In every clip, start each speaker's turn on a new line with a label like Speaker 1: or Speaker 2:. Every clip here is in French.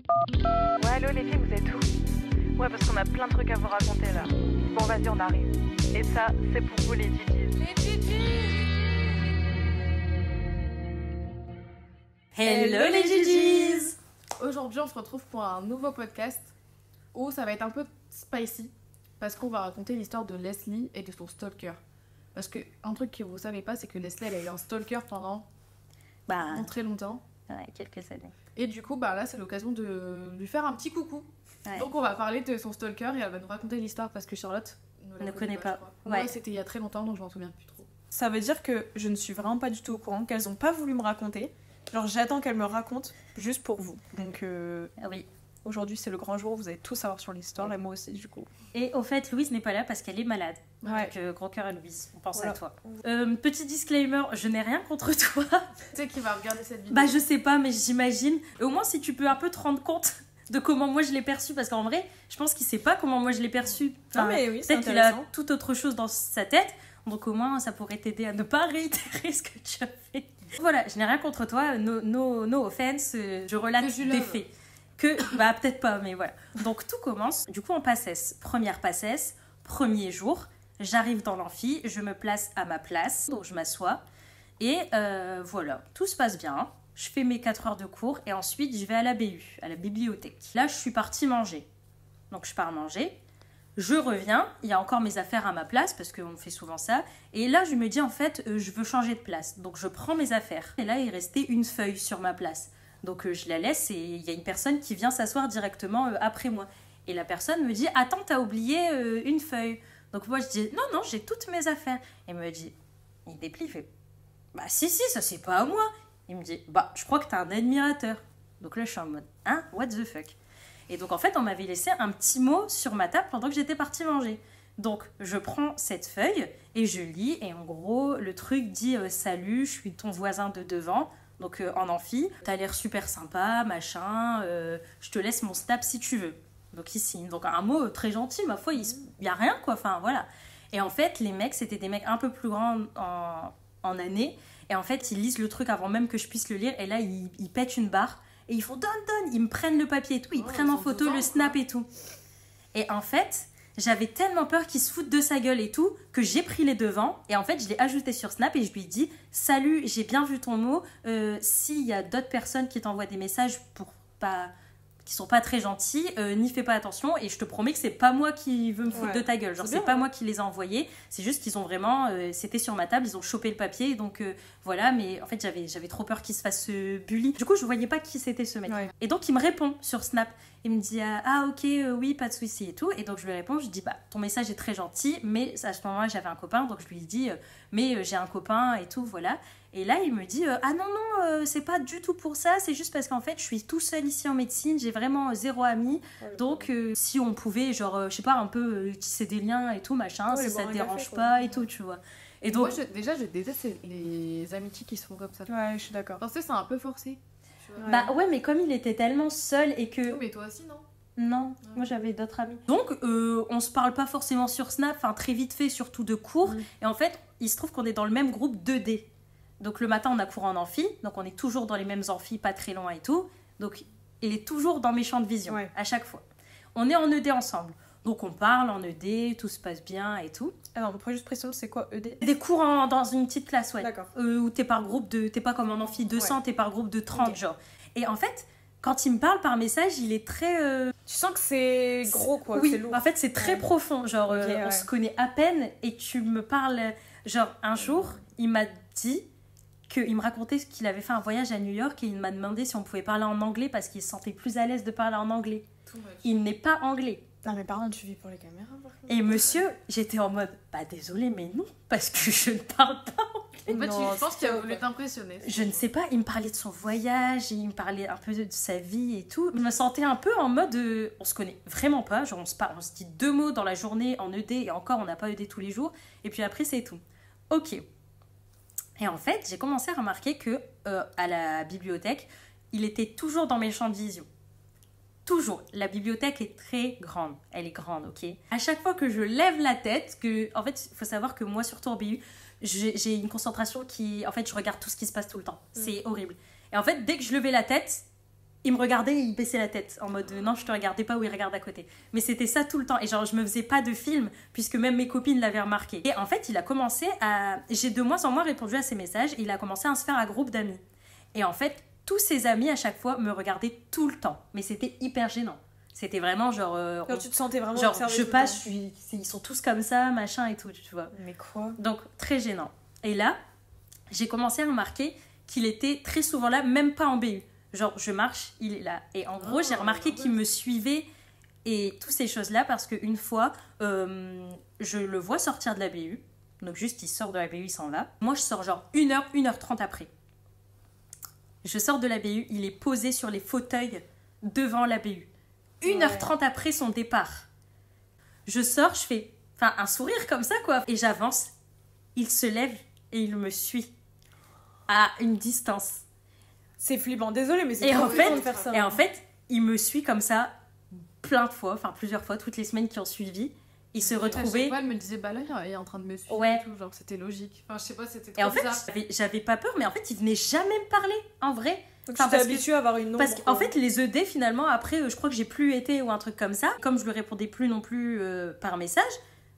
Speaker 1: Ouais, allô les filles, vous êtes où? Ouais, parce qu'on a plein de trucs à vous raconter là. Bon, vas-y, on arrive. Et ça, c'est pour vous les Gigis. Les Gigis!
Speaker 2: Hello les Gigis!
Speaker 3: Aujourd'hui, on se retrouve pour un nouveau podcast où ça va être un peu spicy parce qu'on va raconter l'histoire de Leslie et de son stalker. Parce que un truc que vous savez pas, c'est que Leslie, elle a eu un stalker pendant très longtemps.
Speaker 2: Ouais, quelques années.
Speaker 3: Et du coup, là, c'est l'occasion de lui faire un petit coucou.
Speaker 2: Ouais.
Speaker 3: Donc, on va parler de son stalker et elle va nous raconter l'histoire parce que Charlotte
Speaker 2: ne connaît pas.
Speaker 3: Moi,
Speaker 2: Ouais.
Speaker 3: c'était il y a très longtemps, donc je m'en souviens plus trop.
Speaker 4: Ça veut dire que je ne suis vraiment pas du tout au courant, qu'elles ont pas voulu me raconter. Genre, j'attends qu'elles me racontent juste pour vous. Donc,
Speaker 2: Oui.
Speaker 4: aujourd'hui, c'est le grand jour, vous allez tout savoir sur l'histoire, et moi aussi, du coup.
Speaker 2: Et au fait, Louise n'est pas là parce qu'elle est malade.
Speaker 4: Ouais.
Speaker 2: Donc, gros cœur à Louise, on pense
Speaker 4: Voilà.
Speaker 2: à toi. Petit disclaimer, je n'ai rien contre toi.
Speaker 3: Tu sais qui va regarder cette vidéo?
Speaker 2: Bah, je sais pas, mais j'imagine. Au moins, si tu peux un peu te rendre compte de comment moi je l'ai perçu, parce qu'en vrai, je pense qu'il sait pas comment moi je l'ai perçu.
Speaker 4: Non, mais oui, c'est
Speaker 2: Peut-être qu'il a
Speaker 4: intéressant.
Speaker 2: tout autre chose dans sa tête. Donc, au moins, ça pourrait t'aider à ne pas réitérer ce que tu as fait. Voilà, je n'ai rien contre toi, no offense, je relate
Speaker 3: Que je
Speaker 2: des
Speaker 3: love.
Speaker 2: faits. Que, bah peut-être pas, mais voilà. Donc tout commence, du coup en passesse, première passesse, premier jour, j'arrive dans l'amphi, je me place à ma place, donc je m'assois, et voilà, tout se passe bien, je fais mes 4 heures de cours, et ensuite je vais à la BU, à la bibliothèque. Là je suis partie manger, donc je pars manger, je reviens, il y a encore mes affaires à ma place, parce qu'on fait souvent ça, et là je me dis en fait, je veux changer de place, donc je prends mes affaires, et là il restait une feuille sur ma place. Donc je la laisse et il y a une personne qui vient s'asseoir directement après moi. Et la personne me dit « Attends, t'as oublié une feuille ». Donc moi je dis « Non, j'ai toutes mes affaires ». Et il me dit, il déplie, il fait « Bah si, ça c'est pas à moi ». Il me dit « Bah je crois que t'as un admirateur ». Donc là je suis en mode « Hein, what the fuck ». Et donc en fait on m'avait laissé un petit mot sur ma table pendant que j'étais partie manger. Donc je prends cette feuille et je lis et en gros le truc dit « Salut, je suis ton voisin de devant ». Donc en amphi, t'as l'air super sympa, machin, je te laisse mon snap si tu veux. Donc il signe. Donc un mot très gentil, ma foi, il y a rien quoi, enfin voilà. Et en fait, les mecs, c'était des mecs un peu plus grands en année. Et en fait, ils lisent le truc avant même que je puisse le lire. Et là, ils pètent une barre. Et ils font donne, ils me prennent le papier et tout. Ils prennent en photo le snap et tout. Et en fait, j'avais tellement peur qu'ils se foutent de sa gueule et tout, que j'ai pris les devants. Et en fait, je l'ai ajouté sur Snap et je lui ai dit « Salut, j'ai bien vu ton mot. S'il y a d'autres personnes qui t'envoient des messages qui sont pas très gentils, n'y fais pas attention. Et je te promets que c'est pas moi qui veux me foutre de ta gueule. Genre, c'est pas moi qui les ai envoyés. C'est juste qu'ils ont vraiment... c'était sur ma table, ils ont chopé le papier. Donc voilà, mais en fait, j'avais trop peur qu'ils se fassent bully. Du coup, je voyais pas qui c'était ce mec.
Speaker 4: Ouais.
Speaker 2: Et donc, il me répond sur Snap. Il me dit ah ok oui pas de souci et tout, et donc je lui réponds, je dis bah ton message est très gentil, mais à ce moment-là j'avais un copain, donc je lui dis mais j'ai un copain et tout, voilà. Et là il me dit ah non c'est pas du tout pour ça, c'est juste parce qu'en fait je suis tout seul ici en médecine, j'ai vraiment zéro ami, donc si on pouvait genre je sais pas un peu tisser des liens et tout machin, si ça te dérange pas et tout, tu vois. Et donc
Speaker 3: Moi, je déteste les amitiés qui se font comme ça.
Speaker 4: Ouais, je suis d'accord.
Speaker 3: Enfin, tu sais, c'est un peu forcé.
Speaker 2: bah ouais, mais comme il était tellement seul et que
Speaker 3: Oui, mais toi aussi, non?
Speaker 2: non, moi j'avais d'autres amis. Donc on se parle pas forcément sur Snap, enfin très vite fait, surtout de cours. Et en fait, il se trouve qu'on est dans le même groupe 2D. Donc le matin, on a cours en amphi, donc on est toujours dans les mêmes amphis, pas très loin et tout. Donc il est toujours dans mes champs de vision,
Speaker 4: Ouais.
Speaker 2: à chaque fois. On est en ED ensemble. Donc on parle en ED, tout se passe bien et tout.
Speaker 4: Alors, on pourrait juste préciser, c'est quoi ED?
Speaker 2: Des cours dans une petite classe, ouais.
Speaker 4: D'accord.
Speaker 2: Où t'es par groupe de... T'es pas comme en amphi 200, t'es par groupe de 30,
Speaker 4: Ok.
Speaker 2: genre. Et en fait, quand il me parle par message, il est très...
Speaker 4: Tu sens que c'est gros, quoi, que
Speaker 2: oui,
Speaker 4: c'est lourd.
Speaker 2: en fait, c'est très
Speaker 4: Ouais.
Speaker 2: profond. Genre,
Speaker 4: Ok,
Speaker 2: on
Speaker 4: ouais.
Speaker 2: se connaît à peine et tu me parles... Genre, un jour, il m'a dit qu'il me racontait qu'il avait fait un voyage à New York et il m'a demandé si on pouvait parler en anglais parce qu'il se sentait plus à l'aise de parler en anglais. Il n'est pas anglais.
Speaker 4: Non, mais par contre, tu vis pour les caméras, par contre.
Speaker 2: Et monsieur, j'étais en mode, bah désolé, mais non, parce que je ne parle pas.
Speaker 3: En fait,
Speaker 4: Non,
Speaker 3: je pense qu'il a
Speaker 4: stop.
Speaker 3: voulu t'impressionner.
Speaker 2: Je ne sais pas, il me parlait de son voyage, il me parlait un peu de sa vie et tout. Je me sentais un peu en mode, on se connaît vraiment pas, genre on se dit 2 mots dans la journée en ED et encore on n'a pas ED tous les jours. Et puis après c'est tout. Ok. Et en fait, j'ai commencé à remarquer que à la bibliothèque, il était toujours dans mes champs de vision. Toujours. La bibliothèque est très grande. Elle est grande, ok? À chaque fois que je lève la tête, en fait, il faut savoir que moi, surtout en BU, j'ai une concentration qui... En fait, je regarde tout ce qui se passe tout le temps. C'est horrible. Et en fait, dès que je levais la tête, il me regardait et il baissait la tête en mode non, je te regardais pas ou il regarde à côté. Mais c'était ça tout le temps. Et genre, je me faisais pas de film puisque même mes copines l'avaient remarqué. Et en fait, il a commencé à. J'ai de moins en moins répondu à ses messages. Il a commencé à se faire un groupe d'amis. Et en fait, tous ses amis à chaque fois me regardaient tout le temps. Mais c'était hyper gênant. C'était vraiment genre.
Speaker 4: Genre, tu te sentais vraiment
Speaker 2: genre,
Speaker 4: observée
Speaker 2: je
Speaker 4: tout le
Speaker 2: passe,
Speaker 4: temps.
Speaker 2: ils sont tous comme ça, machin et tout, tu vois.
Speaker 4: Mais quoi?
Speaker 2: Donc, très gênant. Et là, j'ai commencé à remarquer qu'il était très souvent là, même pas en BU. Genre, je marche, il est là. Et en gros, j'ai remarqué qu'il me suivait et toutes ces choses-là parce qu'une fois, je le vois sortir de la BU. Donc, juste, il sort de la BU, il s'en va. Moi, je sors genre 1h, 1h30 après. Je sors de la BU, il est posé sur les fauteuils devant la BU. 1h30 après son départ. Je sors, je fais un sourire comme ça, quoi. Et j'avance. Il se lève et il me suit à une distance.
Speaker 4: C'est flippant, désolé, mais c'est
Speaker 2: Et
Speaker 4: trop
Speaker 2: en
Speaker 4: flippant de faire ça.
Speaker 2: fait, il me suit comme ça plein de fois, enfin plusieurs fois, toutes les semaines qui ont suivi. Il se retrouvait.
Speaker 3: Elle me disait, bah là, il est en train de me suivre.
Speaker 2: Ouais.
Speaker 3: Et tout, genre, c'était logique. Enfin, je sais pas, c'était trop
Speaker 2: Et en fait,
Speaker 3: bizarre.
Speaker 2: j'avais pas peur, mais en fait, il venait jamais me parler, en vrai.
Speaker 4: Donc,
Speaker 2: Enfin,
Speaker 4: tu t'es
Speaker 2: parce que-
Speaker 4: habitué à avoir une ombre.
Speaker 2: Parce qu'en fait, les ED, finalement, après, je crois que j'ai plus été ou un truc comme ça. Comme je lui répondais plus non plus par message,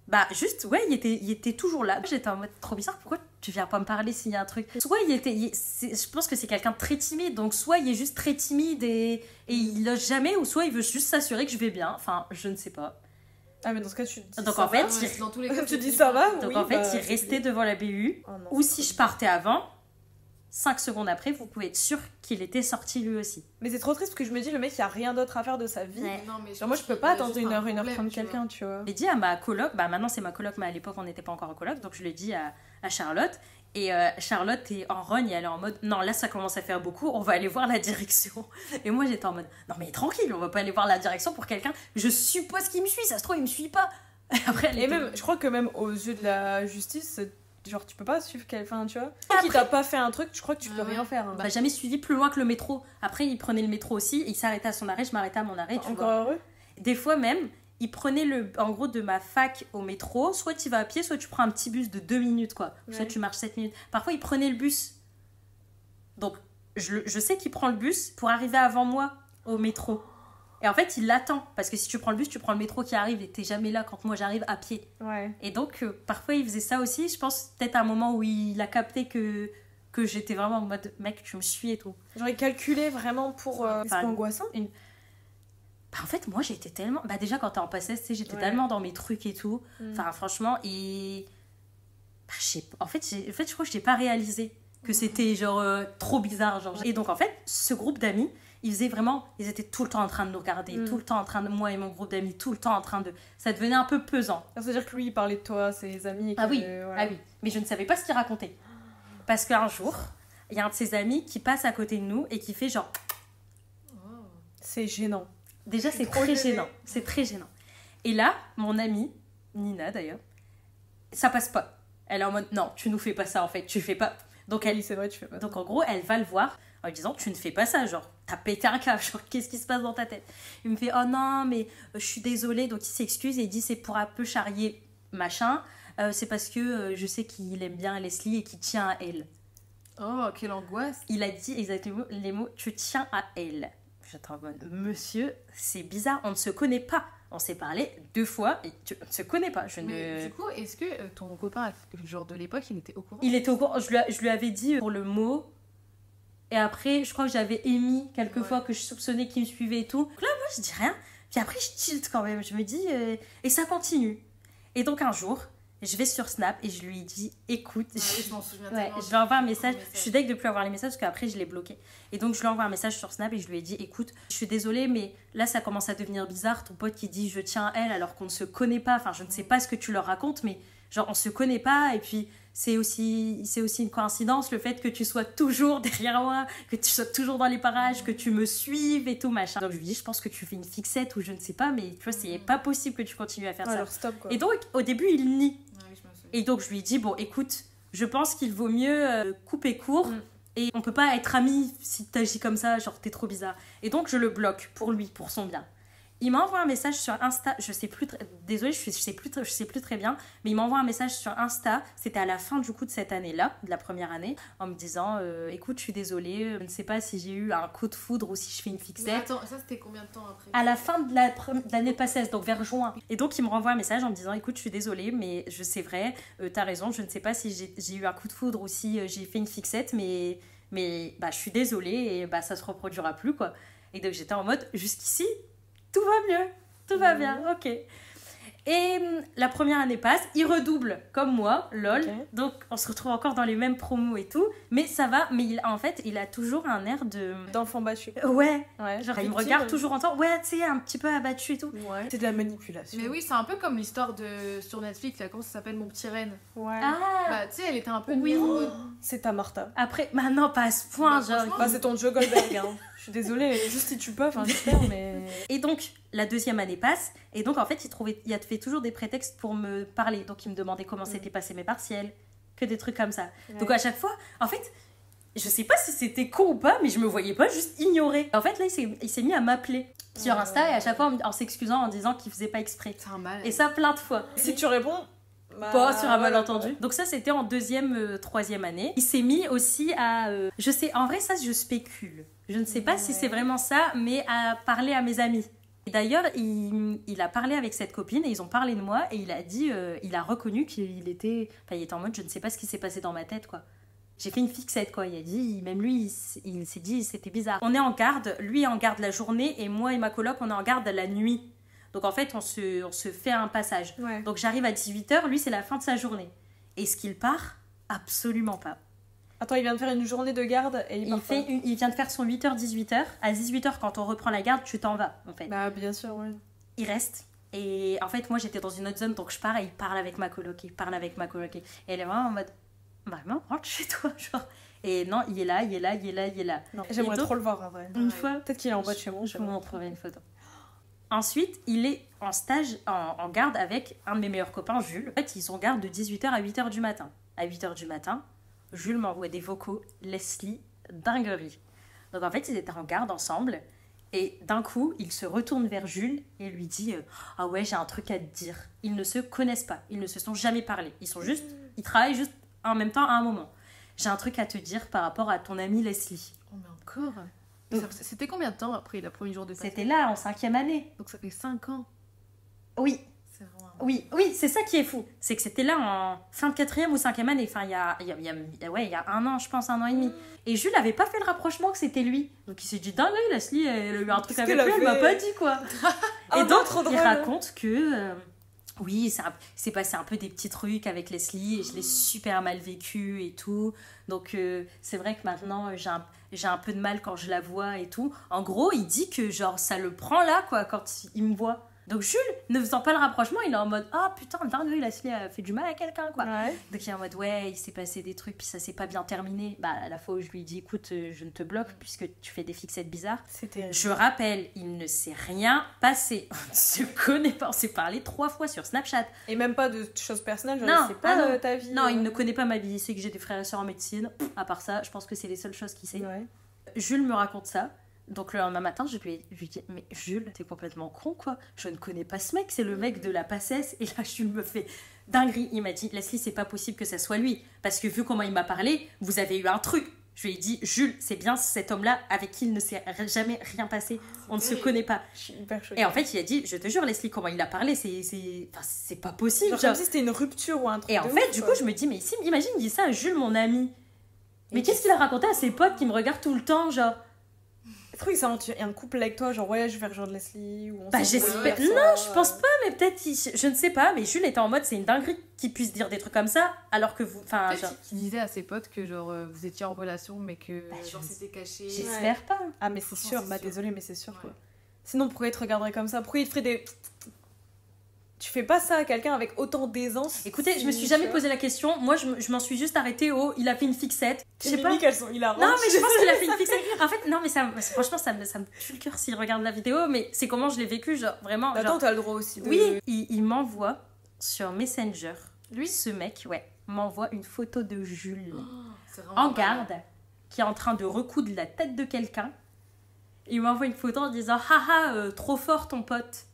Speaker 2: bah juste, ouais, il était toujours là. J'étais en mode trop bizarre, pourquoi tu viens pas me parler s'il y a un truc? Soit je pense que c'est quelqu'un de très timide, donc soit il est juste très timide et il lâche jamais, ou soit il veut juste s'assurer que je vais bien. Enfin, je ne sais pas.
Speaker 4: Ah, mais dans ce cas, tu dis
Speaker 2: Donc
Speaker 4: ça
Speaker 2: en fait,
Speaker 4: va.
Speaker 3: Ouais, dans tous les cas,
Speaker 4: Tu
Speaker 3: c'est
Speaker 4: dis
Speaker 3: flippant.
Speaker 4: ça va?
Speaker 2: Donc
Speaker 4: Oui,
Speaker 2: en fait,
Speaker 4: bah,
Speaker 2: il restait devant la BU,
Speaker 4: Oh non,
Speaker 2: ou
Speaker 4: c'est
Speaker 2: si
Speaker 4: trop
Speaker 2: je partais avant, 5 secondes après, vous pouvez être sûr qu'il était sorti lui aussi.
Speaker 4: Mais c'est trop triste parce que je me dis, le mec, il a rien d'autre à faire de sa vie.
Speaker 2: Ouais.
Speaker 3: Non, mais
Speaker 4: Genre, moi, je peux
Speaker 3: pense
Speaker 4: pas
Speaker 3: qu'il a
Speaker 4: attendre
Speaker 3: juste
Speaker 4: 1h,
Speaker 3: un
Speaker 4: 1h30
Speaker 3: problème, tu
Speaker 4: quelqu'un, tu vois.
Speaker 2: J'ai dit à ma coloc, bah maintenant c'est ma coloc, mais à l'époque on n'était pas encore en coloc, donc je l'ai dit à Charlotte. Et Charlotte est en rogne et elle est en mode non, là ça commence à faire beaucoup, on va aller voir la direction. Et moi j'étais en mode non, mais tranquille, on va pas aller voir la direction pour quelqu'un, je suppose qu'il me suit, ça se trouve il me suit pas. Et après elle
Speaker 4: Et
Speaker 2: était-
Speaker 4: même, je crois que même aux yeux de la justice, genre, tu peux pas suivre quelqu'un, tu vois.
Speaker 2: Après-
Speaker 4: Qui t'a pas fait un truc, je crois que tu peux
Speaker 3: Ah ouais.
Speaker 4: rien faire. hein.
Speaker 2: Bah, jamais suivi plus loin que le métro. Après il prenait le métro aussi, il s'arrêtait à son arrêt, je m'arrêtais à mon arrêt, tu vois.
Speaker 4: Encore heureux.
Speaker 2: Des fois même, il prenait en gros de ma fac au métro, soit tu vas à pied, soit tu prends un petit bus de 2 minutes, quoi. Soit
Speaker 4: Ouais.
Speaker 2: tu marches 7 minutes. Parfois, il prenait le bus. Donc, je sais qu'il prend le bus pour arriver avant moi au métro. Et en fait, il l'attend. Parce que si tu prends le bus, tu prends le métro qui arrive et t'es jamais là quand moi j'arrive à pied.
Speaker 4: Ouais.
Speaker 2: Et donc, parfois, il faisait ça aussi. Je pense peut-être à un moment où il a capté que j'étais vraiment en mode mec, tu me suis et tout.
Speaker 4: Genre, il calculait vraiment pour. C'est
Speaker 2: Enfin,
Speaker 4: angoissant.
Speaker 2: Bah, en fait, moi, j'étais tellement. Bah, déjà, quand t'es en passesse, tu sais, j'étais
Speaker 4: Ouais.
Speaker 2: tellement dans mes trucs et tout.
Speaker 4: Mm.
Speaker 2: Enfin, franchement, et. Bah, en fait, je crois que je n'ai pas réalisé que c'était genre trop bizarre. Genre. Et donc, en fait, ce groupe d'amis, ils faisaient vraiment. Ils étaient tout le temps en train de nous regarder, tout le temps en train de. Moi et mon groupe d'amis, tout le temps en train de. Ça devenait un peu pesant.
Speaker 4: C'est-à-dire que lui, il parlait de toi, ses amis. Et
Speaker 2: Ah
Speaker 4: que,
Speaker 2: oui,
Speaker 4: voilà.
Speaker 2: ah oui. Mais je ne savais pas ce qu'il racontait. Parce qu'un jour, il y a un de ses amis qui passe à côté de nous et qui fait genre.
Speaker 4: C'est gênant.
Speaker 2: Déjà, c'est
Speaker 4: trop
Speaker 2: très
Speaker 4: gênée.
Speaker 2: gênant. C'est très gênant. Et là, mon amie, Nina d'ailleurs, ça passe pas. Elle est en mode non, tu nous fais pas ça en fait, tu fais pas. Donc,
Speaker 4: Oui, c'est vrai, tu fais pas.
Speaker 2: donc en gros, elle va le voir en lui disant tu ne fais pas ça, genre t'as pété un câble, genre qu'est-ce qui se passe dans ta tête? Il me fait oh non, mais je suis désolée, donc il s'excuse et il dit c'est pour un peu charrier machin, c'est parce que je sais qu'il aime bien Leslie et qu'il tient à elle.
Speaker 3: Oh, quelle angoisse.
Speaker 2: Il a dit exactement les mots tu tiens à elle. J'étais en mode monsieur, c'est bizarre, on ne se connaît pas. On s'est parlé 2 fois et on ne se connaît pas.
Speaker 3: Mais du coup, est-ce que ton copain, genre de l'époque, il était au courant?
Speaker 2: Il était au courant, je lui avais dit pour le mot. Et après, je crois que j'avais émis quelques fois que je soupçonnais qu'il me suivait et tout. Donc là, moi, je dis rien. Puis après, je tilte quand même. Je me dis, et ça continue. Et donc un jour, je vais sur Snap et je lui dis, écoute,
Speaker 3: Ah oui, je m'en souviens
Speaker 2: ouais,
Speaker 3: tellement.
Speaker 2: je lui envoie un message. Je suis deg de plus avoir les messages parce qu'après, je l'ai bloqué. Et donc, je lui envoie un message sur Snap et je lui ai dit, écoute, je suis désolée, mais là, ça commence à devenir bizarre. Ton pote qui dit, je tiens à elle alors qu'on ne se connaît pas. Enfin, je ne sais pas ce que tu leur racontes, mais genre, on se connaît pas. Et puis, c'est aussi une coïncidence le fait que tu sois toujours derrière moi, que tu sois toujours dans les parages, que tu me suives et tout, machin. Donc, je lui dis, je pense que tu fais une fixette ou je ne sais pas, mais tu vois, c'est pas possible que tu continues à faire ça.
Speaker 4: Alors, stop, quoi.
Speaker 2: Et donc, au début, il nie.
Speaker 3: Ah oui, je me souviens.
Speaker 2: Et donc je lui dis bon écoute, je pense qu'il vaut mieux couper court et on peut pas être amis si t'agis comme ça, genre t'es trop bizarre. Et donc je le bloque pour lui, pour son bien. Il m'envoie un message sur Insta, je sais plus, désolée, je sais plus très bien, mais il m'envoie un message sur Insta, c'était à la fin du coup de cette année-là, de la première année, en me disant, écoute, je suis désolée, je ne sais pas si j'ai eu un coup de foudre ou si je fais une fixette.
Speaker 3: Mais attends, ça c'était combien de temps après?
Speaker 2: À la fin de l'année passée, donc vers juin. Et donc il me renvoie un message en me disant, écoute, je suis désolée, mais c'est vrai, t'as raison, je ne sais pas si j'ai eu un coup de foudre ou si j'ai fait une fixette, mais bah, je suis désolée et bah, ça se reproduira plus, quoi. Et donc j'étais en mode, jusqu'ici, tout va mieux, tout va bien, ok. Et la première année passe, il redouble comme moi, lol. Okay. Donc on se retrouve encore dans les mêmes promos et tout, mais ça va. Mais en fait, il a toujours un air
Speaker 4: d'enfant battu.
Speaker 2: Ouais. Genre il me regarde toujours en temps. Ouais, tu sais, un petit peu abattu et tout.
Speaker 4: Ouais. C'est de la manipulation.
Speaker 3: Mais oui, c'est un peu comme l'histoire sur Netflix, là, comment ça s'appelle, Mon petit reine.
Speaker 2: Ouais.
Speaker 3: Bah tu sais, elle était un peu.
Speaker 2: Oui.
Speaker 4: C'est ta Martha.
Speaker 2: Après, non, pas à ce point, genre.
Speaker 4: Bah c'est ton Joe Goldberg. Hein. Je suis désolée, juste si tu peux, enfin j'espère, mais.
Speaker 2: Et donc la deuxième année passe, et donc en fait il a fait toujours des prétextes pour me parler. Donc il me demandait comment s'étaient passés mes partiels, que des trucs comme ça. Ouais. Donc à chaque fois, en fait, je sais pas si c'était con ou pas, mais je me voyais pas juste ignorer. En fait là il s'est mis à m'appeler sur Insta et à chaque fois en s'excusant, en disant qu'il faisait pas exprès.
Speaker 3: C'est un mal.
Speaker 2: Et ça plein de fois.
Speaker 4: Si tu réponds...
Speaker 2: Pas sur un malentendu. Donc ça c'était en deuxième, troisième année. Il s'est mis aussi à... je sais, en vrai ça je spécule. Je ne sais pas si c'est vraiment ça, mais à parler à mes amis. D'ailleurs, il a parlé avec cette copine et ils ont parlé de moi et il a dit, il a reconnu qu'il était... Enfin, il était en mode, je ne sais pas ce qui s'est passé dans ma tête, quoi. J'ai fait une fixette, quoi. Il a dit, même lui, il s'est dit, c'était bizarre. On est en garde, lui est en garde la journée et moi et ma coloc, on est en garde la nuit. Donc en fait, on se fait un passage.
Speaker 4: Ouais. Donc
Speaker 2: j'arrive à 18h, lui c'est la fin de sa journée. Est-ce qu'il part? Absolument pas.
Speaker 4: Attends, il vient de faire une journée de garde et
Speaker 2: il vient de faire son 8h-18h. À 18h, quand on reprend la garde, tu t'en vas, en fait.
Speaker 4: Bah, bien sûr, ouais.
Speaker 2: Il reste. Et en fait, moi, j'étais dans une autre zone, donc je pars et il parle avec ma coloc. Et elle est vraiment en mode, vraiment, rentre chez toi, genre. Et non, il est là.
Speaker 4: Non, j'aimerais trop le voir, en vrai.
Speaker 2: Une fois.
Speaker 4: Peut-être qu'il est en bas de chez moi.
Speaker 2: Je vous montrerai une photo. Ensuite, il est en stage, en garde avec un de mes meilleurs copains, Jules. En fait, ils sont en garde de 18h à 8h du matin. À 8h du matin, Jules m'envoie des vocaux, Leslie, dinguerie. Donc en fait, ils étaient en garde ensemble. Et d'un coup, il se retourne vers Jules et lui dit « Ah ouais, j'ai un truc à te dire. » Ils ne se connaissent pas, ils ne se sont jamais parlé. Ils travaillent juste en même temps à un moment. « J'ai un truc à te dire par rapport à ton amie Leslie. »
Speaker 3: Oh mais encore. C'était combien de temps après le premier jour de passage?
Speaker 2: C'était là, en 5e année.
Speaker 3: Donc ça fait 5 ans.
Speaker 2: Oui.
Speaker 3: C'est vraiment...
Speaker 2: Oui, c'est ça qui est fou. C'est que c'était là en fin de 4e ou 5e année. Enfin, il y a un an, je pense, 1 an et demi. Et Jules n'avait pas fait le rapprochement que c'était lui. Donc il s'est dit, dingue, Leslie, elle a eu un truc avec lui, elle m'a pas dit, quoi. Et donc, il raconte que... oui, c'est passé un peu des petits trucs avec Leslie et je l'ai super mal vécu et tout. Donc, c'est vrai que maintenant, j'ai un peu de mal quand je la vois et tout. En gros, il dit que genre ça le prend là, quoi, quand il me voit. Donc Jules, ne faisant pas le rapprochement, il est en mode « Ah putain, dingue, Leslie a fait du mal à quelqu'un, quoi.
Speaker 4: Ouais. »
Speaker 2: Donc il est en mode « Ouais, il s'est passé des trucs, puis ça s'est pas bien terminé. » Bah, à la fois où je lui dis « Écoute, je ne te bloque puisque tu fais des fixettes bizarres. » Je rappelle, il ne s'est rien passé. On ne se connaît pas, on s'est parlé 3 fois sur Snapchat.
Speaker 4: Et même pas de choses personnelles, genre
Speaker 2: non,
Speaker 4: il sait pas ta vie.
Speaker 2: Non, il ne connaît pas ma vie, il sait que j'ai des frères et sœurs en médecine. À part ça, je pense que c'est les seules choses qu'il sait.
Speaker 4: Ouais.
Speaker 2: Jules me raconte ça. Donc le lendemain matin, je lui dis « Mais Jules, t'es complètement con, quoi. Je ne connais pas ce mec, c'est le mec de la passesse. » Et là, Jules me fait dinguerie. Il m'a dit « Leslie, c'est pas possible que ça soit lui. Parce que vu comment il m'a parlé, vous avez eu un truc. » Je lui ai dit « Jules, c'est bien cet homme-là avec qui il ne s'est jamais rien passé. On ne se connaît pas. »
Speaker 4: Je suis hyper choquée.
Speaker 2: Et en fait, il a dit « Je te jure, Leslie, comment il a parlé, c'est pas possible. »
Speaker 4: Genre comme si c'était une rupture ou un truc.
Speaker 2: Et en fait, du coup, je me dis « Mais si, imagine, il dit ça à Jules, mon ami. Mais qu'est-ce qu'il a raconté à ses potes qui me regardent tout le temps, genre ?»
Speaker 4: Je trouve qu'il y a un couple avec toi, genre ouais, je vais rejoindre Leslie ou on
Speaker 2: bah j'espère. Non, je pense pas, mais peut-être, je ne sais pas, mais Jules était en mode c'est une dinguerie qu'il puisse dire des trucs comme ça, alors que vous. Enfin, genre.
Speaker 3: Il disait à ses potes que genre vous étiez en relation, mais que genre c'était caché.
Speaker 2: J'espère pas.
Speaker 4: Ah, mais c'est sûr, bah désolé, mais c'est sûr quoi. Sinon, pourquoi il te regarderait comme ça? Pourquoi il te ferait des. Tu fais pas ça à quelqu'un avec autant d'aisance.
Speaker 2: Écoutez, je me suis jamais posé la question. Moi, je m'en suis juste arrêtée au il a fait une fixette.
Speaker 4: Je sais pas. Elles sont hilarantes.
Speaker 2: Non, mais je pense qu'il a fait une fixette. En fait, non, mais franchement, ça me tue le cœur s'il regarde la vidéo. Mais c'est comment je l'ai vécu, genre vraiment.
Speaker 4: Attends, t'as le droit aussi.
Speaker 2: Oui, il m'envoie sur Messenger. Lui, ce mec, m'envoie une photo de Jules en garde, qui est en train de recoudre la tête de quelqu'un. Il m'envoie une photo en disant haha, trop fort ton pote.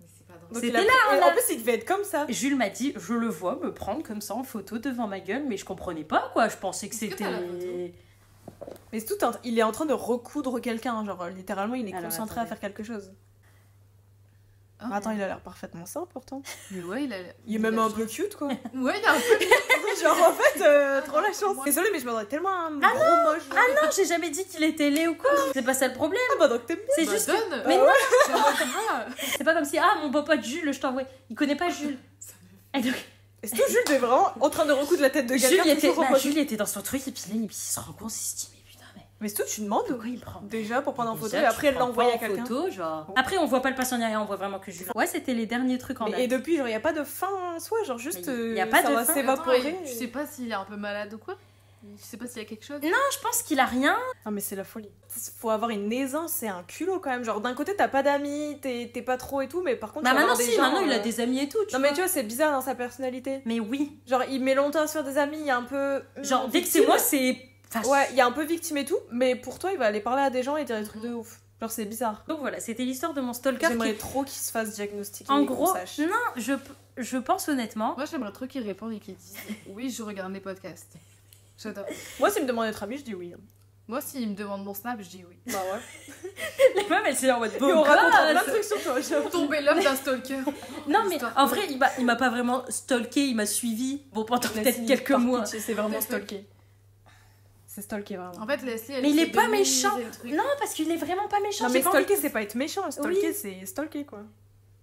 Speaker 3: Mais c'est pas drôle.
Speaker 4: Donc,
Speaker 2: C'était
Speaker 4: il a-
Speaker 2: là, là.
Speaker 4: En plus, il devait être comme ça.
Speaker 2: Jules m'a dit, je le vois me prendre comme ça en photo devant ma gueule, mais je comprenais pas quoi. Je pensais que
Speaker 3: Est-ce que
Speaker 2: c'était.
Speaker 3: t'as la photo
Speaker 4: Mais c'est tout, il est en train de recoudre quelqu'un, genre littéralement il est
Speaker 2: Alors,
Speaker 4: concentré à
Speaker 2: attendez.
Speaker 4: faire quelque chose.
Speaker 3: Ah,
Speaker 4: Attends, il a l'air parfaitement sain pourtant.
Speaker 3: Mais ouais,
Speaker 4: Il est même un peu cute quoi.
Speaker 3: Ouais, il a un peu.
Speaker 4: Genre en fait, trop la chance. Désolée, mais je m'attendais tellement à un gros moche.
Speaker 2: Ah non, j'ai jamais dit qu'il était laid ou quoi. C'est pas ça le problème.
Speaker 4: Ah bah donc t'aimes bien.
Speaker 2: C'est
Speaker 3: Bah,
Speaker 2: juste.
Speaker 3: donne.
Speaker 2: Mais
Speaker 3: non.
Speaker 2: non, c'est pas comme si mon beau pote Jules, je t'envoie. Il connaît pas Jules. Et donc,
Speaker 4: Est-ce que Jules est vraiment en train de recoudre la tête de
Speaker 2: Jules,
Speaker 4: quelqu'un
Speaker 2: il était,
Speaker 4: toujours en mode-
Speaker 2: Jules il était dans son truc et puis là il se rend compte, il se dit mais putain
Speaker 4: Mais c'est tout, tu demandes
Speaker 2: pourquoi il me prend
Speaker 4: déjà pour prendre en photo
Speaker 2: Déjà,
Speaker 4: et après
Speaker 2: tu prends
Speaker 4: l'envoyer
Speaker 2: pas
Speaker 4: à
Speaker 2: en
Speaker 4: quelqu'un.
Speaker 2: photo, genre. Après on voit pas le patient ni rien, on voit vraiment que Jules. Ouais, c'était les derniers trucs en
Speaker 4: Mais-
Speaker 2: date.
Speaker 4: et depuis, genre, il n'y a pas de fin en soi, genre juste.
Speaker 2: Mais y a pas
Speaker 4: ça
Speaker 2: de
Speaker 4: va
Speaker 2: fin.
Speaker 4: s'évaporer.
Speaker 3: Attends, tu sais pas s'il est un peu malade ou quoi? Tu sais pas s'il y a quelque chose?
Speaker 2: Non, je pense qu'il a rien.
Speaker 4: Non, mais c'est la folie. Faut avoir une aisance, c'est un culot quand même. Genre, d'un côté, t'as pas d'amis, t'es pas trop et tout, mais par contre,
Speaker 2: Bah
Speaker 4: tu vas
Speaker 2: maintenant
Speaker 4: avoir des
Speaker 2: si,
Speaker 4: gens,
Speaker 2: maintenant il a des amis et tout, tu
Speaker 4: Non,
Speaker 2: vois.
Speaker 4: mais tu vois, c'est bizarre dans sa personnalité.
Speaker 2: Mais oui.
Speaker 4: Genre, il met longtemps sur des amis, il y a un peu.
Speaker 2: Genre dès que c'est
Speaker 4: victime.
Speaker 2: moi, c'est. Enfin,
Speaker 4: Ouais, il y a un peu victime et tout, mais pour toi, il va aller parler à des gens et dire des trucs de ouf. Genre, c'est bizarre.
Speaker 2: Donc voilà, c'était l'histoire de mon stalker.
Speaker 4: J'aimerais
Speaker 2: Qui...
Speaker 4: trop qu'il se fasse diagnostiquer.
Speaker 2: En
Speaker 4: et qu'on
Speaker 2: gros,
Speaker 4: sache.
Speaker 2: non, je pense honnêtement.
Speaker 3: Moi, j'aimerais trop qu'il réponde et qu'il dise oui, je regarde les podcasts. J'adore.
Speaker 4: Moi, s'il me demande d'être ami, je dis oui.
Speaker 3: Moi, s'il me demande mon snap, je dis oui.
Speaker 4: Bah ouais.
Speaker 2: Les meufs, elles sont en mode
Speaker 4: Et
Speaker 2: beau
Speaker 4: on racontera plein de
Speaker 2: gosse.
Speaker 4: trucs sur toi, genre.
Speaker 3: Tomber l'homme d'un stalker.
Speaker 2: Non mais
Speaker 3: Histoire.
Speaker 2: en vrai, il m'a pas vraiment stalké, il m'a suivi. Bon, pendant peut-être quelques
Speaker 4: Par
Speaker 2: mois.
Speaker 4: pitié, c'est vraiment stalké. C'est stalké vraiment.
Speaker 3: En fait, Leslie, elle
Speaker 2: Mais il
Speaker 3: essaie
Speaker 2: est pas
Speaker 3: de minimiser
Speaker 2: méchant.
Speaker 3: le truc.
Speaker 2: Non, parce qu'il est vraiment pas méchant.
Speaker 4: Non,
Speaker 2: j'ai
Speaker 4: mais
Speaker 2: pas envie
Speaker 4: stalker,
Speaker 2: de-
Speaker 4: c'est pas être méchant. Stalker, c'est stalker quoi.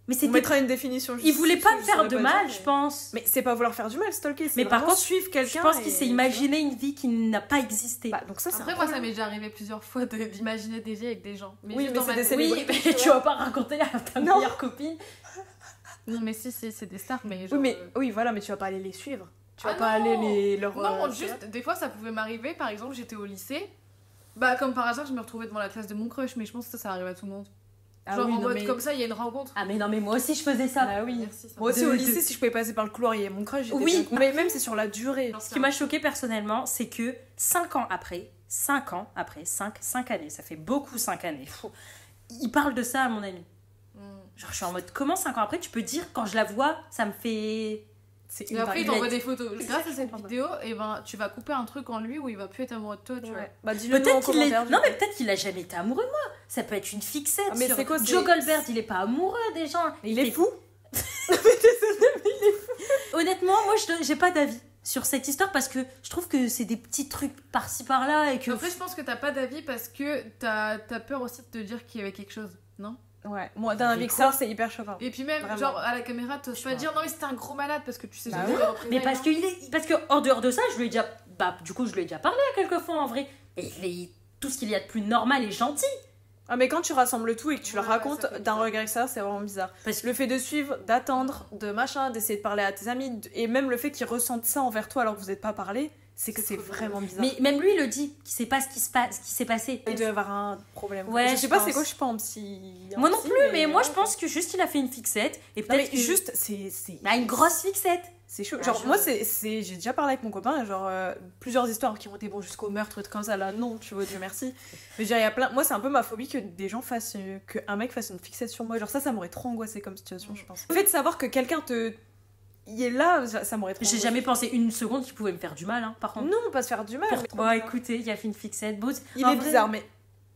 Speaker 2: Mais
Speaker 4: On
Speaker 2: c'était.
Speaker 4: mettra une définition juste.
Speaker 2: Il voulait pas me
Speaker 4: je
Speaker 2: faire
Speaker 4: saurais
Speaker 2: de
Speaker 4: pas
Speaker 2: mal,
Speaker 4: dire,
Speaker 2: je pense.
Speaker 4: Mais c'est pas vouloir faire du mal, stalker. C'est
Speaker 2: Mais par
Speaker 4: vraiment
Speaker 2: contre,
Speaker 4: suivre quelqu'un.
Speaker 2: Je pense
Speaker 4: et-
Speaker 2: qu'il s'est imaginé une vie qui n'a pas existé.
Speaker 4: Bah, donc ça, c'est
Speaker 3: Après,
Speaker 4: un
Speaker 3: moi, ça
Speaker 4: problème.
Speaker 3: m'est déjà arrivé plusieurs fois d'imaginer des vies avec des gens.
Speaker 4: Oui,
Speaker 3: juste
Speaker 4: mais
Speaker 3: dans
Speaker 4: c'est
Speaker 3: ma
Speaker 4: des
Speaker 3: tête.
Speaker 4: célébrités.
Speaker 2: Oui, mais tu vas pas raconter à ta
Speaker 4: Non.
Speaker 2: meilleure copine.
Speaker 3: Non, mais si, c'est des stars, mais
Speaker 4: Oui,
Speaker 3: genre,
Speaker 4: mais oui, voilà, mais tu vas pas aller les suivre. Tu vas
Speaker 3: Ah
Speaker 4: pas
Speaker 3: non.
Speaker 4: aller les leur.
Speaker 3: Non, juste, des fois, ça pouvait m'arriver. Par exemple, j'étais au lycée. Bah, comme par hasard, je me retrouvais devant la classe de mon crush, mais je pense que ça arrive à tout le monde.
Speaker 4: Ah
Speaker 3: Genre
Speaker 4: oui,
Speaker 3: en
Speaker 4: non,
Speaker 3: mode
Speaker 4: mais-
Speaker 3: comme ça, il y a une rencontre.
Speaker 2: Ah mais non, mais moi aussi je faisais ça.
Speaker 4: Ah oui.
Speaker 3: Merci, ça
Speaker 4: Moi aussi
Speaker 2: De-
Speaker 4: au
Speaker 2: de-
Speaker 4: lycée, si je pouvais passer par le couloir, il y avait mon crush. j'étais
Speaker 2: Oui.
Speaker 4: bien. Mais même c'est sur la durée.
Speaker 3: va.
Speaker 2: Ce qui m'a choqué personnellement, c'est que 5 ans après, 5 années, ça fait beaucoup 5 années. Pfff, il parle de ça à mon ami.
Speaker 3: Mm.
Speaker 2: Genre je suis en mode comment 5 ans après tu peux dire quand je la vois, ça me fait...
Speaker 4: C'est
Speaker 3: Et après, il
Speaker 2: dinguerie.
Speaker 3: t'envoie des photos. Grâce à cette vidéo, et ben, tu vas couper un truc en lui où il va plus être amoureux de toi, tu vois.
Speaker 4: Ouais. Bah dis-le nous en
Speaker 2: Peut-être qu'il est...
Speaker 4: commentaire. du
Speaker 2: Non
Speaker 4: coup.
Speaker 2: mais peut-être qu'il a jamais été amoureux de moi. Ça peut être une fixette
Speaker 4: Ah, mais
Speaker 2: sur
Speaker 4: c'est quoi, c'est-
Speaker 2: Joe Goldberg, il est pas amoureux des gens.
Speaker 4: Mais il est
Speaker 2: fait-
Speaker 4: fou.
Speaker 2: Honnêtement, moi j'ai pas d'avis sur cette histoire parce que je trouve que c'est des petits trucs par-ci par-là et que...
Speaker 3: Après, je pense que t'as pas d'avis parce que t'as peur aussi de te dire qu'il y avait quelque chose, non?
Speaker 4: Ouais. Moi d'un avis que ça, c'est hyper choquant.
Speaker 3: Et puis même,
Speaker 4: Vraiment.
Speaker 3: genre, à la caméra, t'oses
Speaker 2: Je
Speaker 3: pas
Speaker 2: vois.
Speaker 3: dire non, mais c'était un gros malade parce que tu sais
Speaker 4: Bah
Speaker 3: jamais
Speaker 4: oui.
Speaker 3: les représailles,
Speaker 2: Mais parce
Speaker 3: non
Speaker 2: parce que en dehors de ça, je lui ai déjà du coup je lui ai déjà parlé à quelques fois en vrai. Et il est tout ce qu'il y a de plus normal et gentil.
Speaker 4: Ah mais quand tu rassembles tout et que tu le
Speaker 3: Ouais,
Speaker 4: racontes
Speaker 3: ça fait
Speaker 4: d'un
Speaker 3: bizarre.
Speaker 4: regard extérieur, c'est vraiment bizarre.
Speaker 2: Parce que
Speaker 4: Le fait de suivre, d'attendre, de machin, d'essayer de parler à tes amis, et même le fait qu'ils ressentent ça envers toi alors que vous n'êtes pas parlé, c'est que
Speaker 3: C'est
Speaker 4: c'est
Speaker 3: trop
Speaker 4: vraiment bizarre.
Speaker 2: mais même lui il le dit, qu'il sait pas ce qui s'est passé.
Speaker 4: Il doit y avoir un problème.
Speaker 2: Ouais,
Speaker 4: je sais
Speaker 2: je
Speaker 4: pas
Speaker 2: pense.
Speaker 4: c'est quoi, je suis pas en psy. en
Speaker 2: Moi non
Speaker 4: psy,
Speaker 2: plus, mais moi je
Speaker 4: ouais.
Speaker 2: pense que juste il a fait une fixette et
Speaker 4: Non, mais
Speaker 2: peut-être que
Speaker 4: juste, c'est
Speaker 2: bah, une grosse fixette.
Speaker 4: c'est chaud.
Speaker 2: Ah,
Speaker 4: Genre,
Speaker 2: je-
Speaker 4: moi, j'ai déjà parlé avec mon copain, genre, plusieurs histoires qui ont été bon jusqu'au meurtre, trucs comme ça, là, non, tu vois, Dieu merci. Mais je veux dire, il y a plein. Moi, c'est un peu ma phobie que des gens fassent. Qu'un mec fasse une fixette sur moi. Genre, ça m'aurait trop angoissé comme situation, je pense. Le fait de savoir que quelqu'un te. Il est là, ça m'aurait trop
Speaker 2: J'ai
Speaker 4: angoissé.
Speaker 2: jamais pensé une seconde qu'il pouvait me faire du mal, hein, par contre.
Speaker 4: Non, pas se faire du mal. mais-
Speaker 2: Bon, écoutez, il a fait une fixette. Bon,
Speaker 4: Il
Speaker 2: en
Speaker 4: est
Speaker 2: vrai-
Speaker 4: bizarre, mais.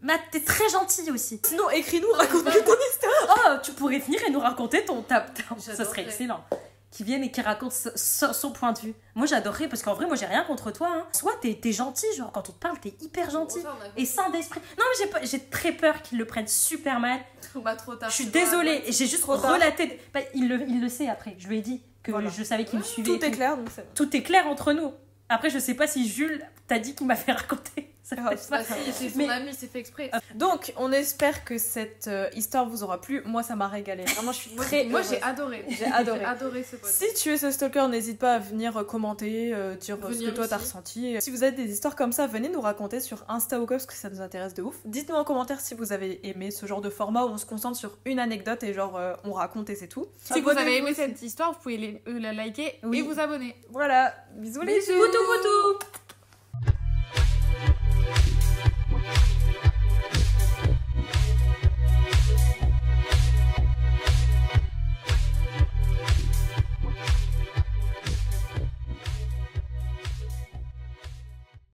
Speaker 2: Mais t'es très gentil aussi.
Speaker 4: Sinon, écris-nous, raconte-nous ton histoire.
Speaker 2: Oh, tu pourrais venir et nous raconter ton ça
Speaker 3: J'adorerais.
Speaker 2: serait excellent. Qui vienne et qui raconte son point de vue. Moi j'adorerais parce qu'en vrai moi j'ai rien contre toi. Hein. Soit t'es gentil, genre quand on te parle t'es hyper gentil. Et sain d'esprit. Non mais j'ai très peur qu'ils le prennent super mal.
Speaker 3: Bah, trop tard.
Speaker 2: Je suis désolée, j'ai juste
Speaker 4: Trop tard.
Speaker 2: relaté. Bah, il le sait après, je lui ai dit que
Speaker 4: Voilà.
Speaker 2: je savais qu'il me suivait.
Speaker 4: Tout
Speaker 2: et
Speaker 4: est clair, donc c'est.
Speaker 2: Tout est clair entre nous. Après je sais pas si Jules t'a dit qu'il m'a fait raconter. Ça
Speaker 4: Ah,
Speaker 2: fait pas.
Speaker 3: Bah, si, c'est son
Speaker 2: Mais-
Speaker 3: ami, c'est fait exprès.
Speaker 4: Donc, on espère que cette histoire vous aura plu. Moi, ça m'a régalé. Vraiment, je suis très.
Speaker 3: Moi,
Speaker 4: heureuse.
Speaker 3: j'ai adoré.
Speaker 4: J'ai adoré.
Speaker 3: J'ai adoré ce podcast.
Speaker 4: Si tu es ce stalker, n'hésite pas à venir commenter, dire ce
Speaker 3: Venir
Speaker 4: que toi t'as
Speaker 3: ici.
Speaker 4: ressenti. Si vous avez des histoires comme ça, venez nous raconter sur Insta ou quoi, parce que ça nous intéresse de ouf. Dites-nous en commentaire si vous avez aimé ce genre de format où on se concentre sur une anecdote et genre on raconte et c'est tout.
Speaker 3: Si vous avez
Speaker 4: Abonnez-vous
Speaker 3: aimé
Speaker 4: aussi.
Speaker 3: cette histoire, vous pouvez la liker
Speaker 4: Oui.
Speaker 3: et vous abonner.
Speaker 4: Voilà, bisous les
Speaker 3: Bisous.
Speaker 4: filles.
Speaker 2: Poutou poutou.